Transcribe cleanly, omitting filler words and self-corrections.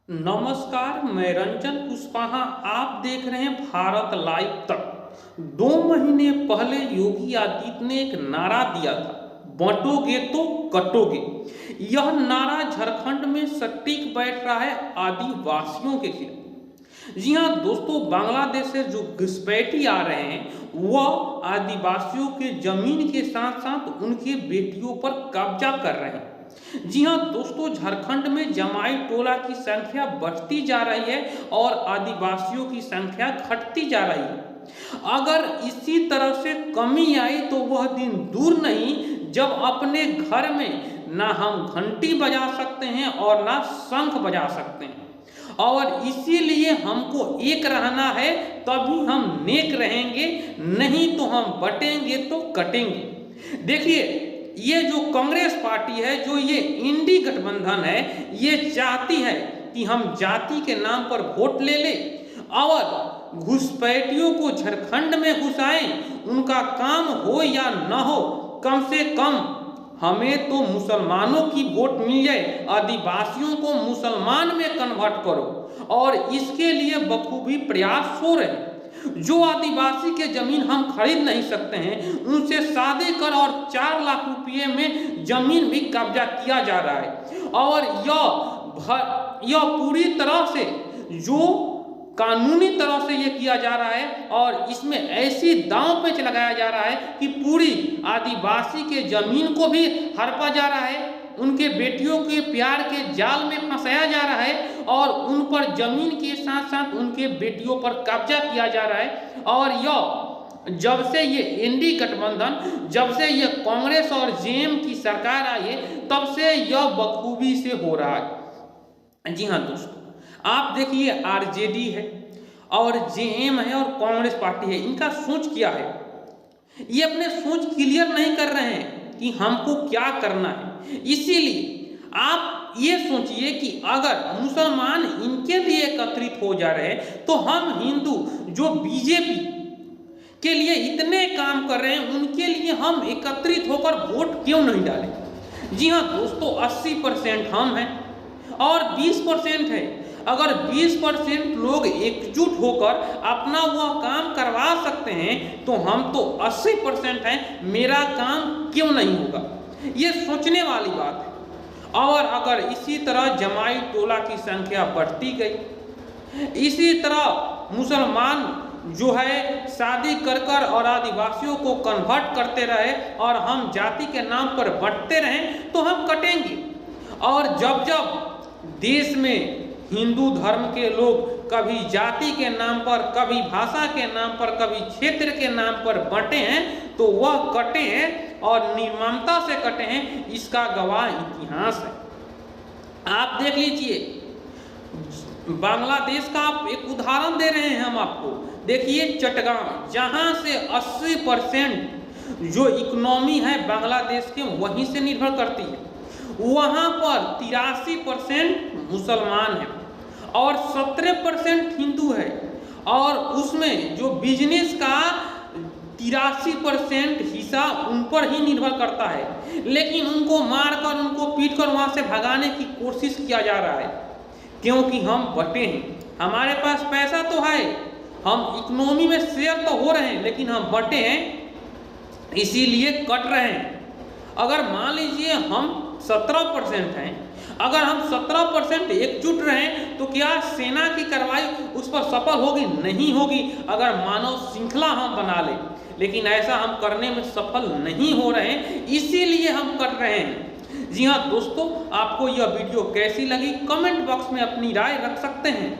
नमस्कार, मैं रंजन कुशवाहा। आप देख रहे हैं भारत लाइव तक। 2 महीने पहले योगी आदित्य ने एक नारा दिया था, बंटोगे तो कटोगे। यह नारा झारखंड में सटीक बैठ रहा है आदिवासियों के खिलाफ। जी हाँ दोस्तों, बांग्लादेश से जो घुसपैठी आ रहे हैं वह आदिवासियों के जमीन के साथ साथ उनके बेटियों पर कब्जा कर रहे हैं। जी हाँ दोस्तों, झारखंड में जमाई टोला की संख्या बढ़ती जा रही है और आदिवासियों की संख्या घटती जा रही है। अगर इसी तरह से कमी आई तो वह दिन दूर नहीं जब अपने घर में ना हम घंटी बजा सकते हैं और ना शंख बजा सकते हैं। और इसीलिए हमको एक रहना है, तभी हम नेक रहेंगे, नहीं तो हम बटेंगे तो कटेंगे। देखिए, ये जो कांग्रेस पार्टी है, जो ये इंडी गठबंधन है, ये चाहती है कि हम जाति के नाम पर वोट ले ले और घुसपैठियों को झारखंड में घुसाएं। उनका काम हो या ना हो, कम से कम हमें तो मुसलमानों की वोट मिल जाए, आदिवासियों को मुसलमान में कन्वर्ट करो। और इसके लिए बखूबी प्रयास हो रहे हैं। जो आदिवासी के जमीन हम खरीद नहीं सकते हैं, उनसे शादी कर और 4 लाख रुपये में जमीन भी कब्जा किया जा रहा है। और यह पूरी तरह से जो कानूनी तरह से ये किया जा रहा है और इसमें ऐसी दांव पेच लगाया जा रहा है कि पूरी आदिवासी के जमीन को भी हड़पा जा रहा है, उनके बेटियों के प्यार के जाल में फंसाया जा रहा है और उन पर जमीन के साथ साथ उनके बेटियों पर कब्जा किया जा रहा है। और यह जब से ये एनडी गठबंधन, जब से ये कांग्रेस और जेएम की सरकार आई है, तब से यह बखूबी से हो रहा है। जी हाँ दोस्तों, आप देखिए, आरजेडी है और जेएम है और कांग्रेस पार्टी है, इनका सोच क्या है? ये अपने सोच क्लियर नहीं कर रहे हैं कि हमको क्या करना है। इसीलिए आप ये सोचिए कि अगर मुसलमान इनके लिए एकत्रित हो जा रहे हैं तो हम हिंदू जो बीजेपी के लिए इतने काम कर रहे हैं, उनके लिए हम एकत्रित होकर वोट क्यों नहीं डालें? जी हाँ दोस्तों, 80% हम हैं और 20% है। अगर 20% लोग एकजुट होकर अपना वह काम करवा सकते हैं तो हम तो 80% हैं, मेरा काम क्यों नहीं होगा? ये सोचने वाली बात है। और अगर इसी तरह जमाई टोला की संख्या बढ़ती गई, इसी तरह मुसलमान जो है शादी कर कर और आदिवासियों को कन्वर्ट करते रहे और हम जाति के नाम पर बंटते रहें तो हम कटेंगे। और जब जब देश में हिंदू धर्म के लोग कभी जाति के नाम पर, कभी भाषा के नाम पर, कभी क्षेत्र के नाम पर बंटे हैं तो वह कटे हैं और निर्ममता से कटे हैं, इसका गवाह इतिहास है। आप देख लीजिए, बांग्लादेश का आप एक उदाहरण दे रहे हैं हम आपको। देखिए चटगांव, जहां से 80% जो इकोनॉमी है बांग्लादेश के वहीं से निर्भर करती है, वहां पर 83% मुसलमान है और 17% हिंदू है। और उसमें जो बिजनेस का 83% हिस्सा उन पर ही निर्भर करता है, लेकिन उनको मारकर, उनको पीटकर वहां से भगाने की कोशिश किया जा रहा है, क्योंकि हम बटे हैं। हमारे पास पैसा तो है, हम इकोनॉमी में शेयर तो हो रहे हैं, लेकिन हम बटे हैं, इसीलिए कट रहे हैं। अगर मान लीजिए हम 17% हैं, अगर हम 17% एकजुट रहें तो क्या सेना की कार्रवाई उस पर सफल होगी? नहीं होगी। अगर मानव श्रृंखला हम बना लें, लेकिन ऐसा हम करने में सफल नहीं हो रहे हैं, इसीलिए हम कर रहे हैं। जी हाँ दोस्तों, आपको यह वीडियो कैसी लगी कमेंट बॉक्स में अपनी राय रख सकते हैं।